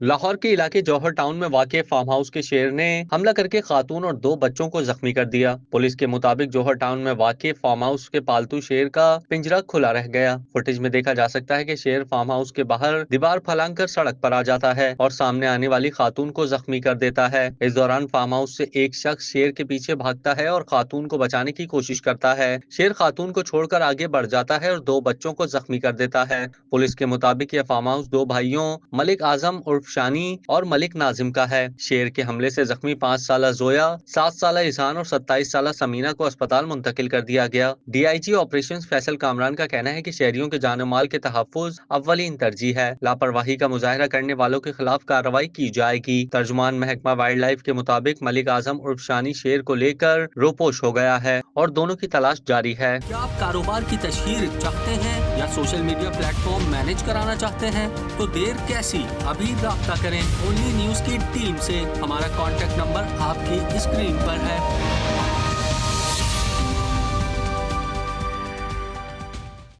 لاہور کے علاقے جوہر ٹاؤن میں واقع فارم ہاؤس کے شیر نے حملہ کر کے خاتون اور 2 بچوں کو زخمی کر دیا۔ پولیس کے مطابق جوہر ٹاؤن میں واقع فارم ہاؤس کے پالتو شیر کا پنجرہ کھلا رہ گیا۔ فوٹیج میں دیکھا جا سکتا ہے کہ شیر فارم ہاؤس کے باہر دیوار پھلانگ کر سڑک پر آ جاتا ہے اور سامنے آنے والی خاتون کو زخمی کر دیتا ہے۔ اس دوران فارم ہاؤس سے ایک شخص شیر کے پیچھے بھاگتا ہے اور خاتون کو بچانے کی کوشش کرتا ہے۔ شیر خاتون کو چھوڑ کر آگے بڑھ جاتا ہے اور 2 بچوں کو زخمی کر دیتا ہے۔ پولیس کے مطابق یہ فارم ہاؤس 2 بھائیوں ملک اعظم عرف شانی اور ملک ناظم کا ہے۔ شیر کے حملے سے زخمی 5 سالہ زویا، 7 سالہ اذہان اور 27 سالہ سمینہ کو اسپتال منتقل کر دیا گیا۔ D I G operations Faisal Kamran کا کہنا ہے کہ شہریوں کے جان و مال کے تحفظ اولین ترجیح ہے۔ لاپرواہی کا مظاہرہ کرنے والوں کے خلاف کارروائی کی جائے گی۔ ترجمان محکمہ وائلڈ لائف کے مطابق ملک اعظم عرف شانی شیر کو لے کر روپوش ہو گیا ہے اور دونوں کی تلاش جاری ہے۔ کیا آپ کاروبار کی تشہیر چاہتے ہیں یا social media plate form manage کرانا چاہتے ہیں تو دیر کیسی، ابھی رابطہ کریں اونلی نیوز کی ٹیم سے۔ ہمارا کانٹیکٹ نمبر آپ کی اسکرین پر ہے۔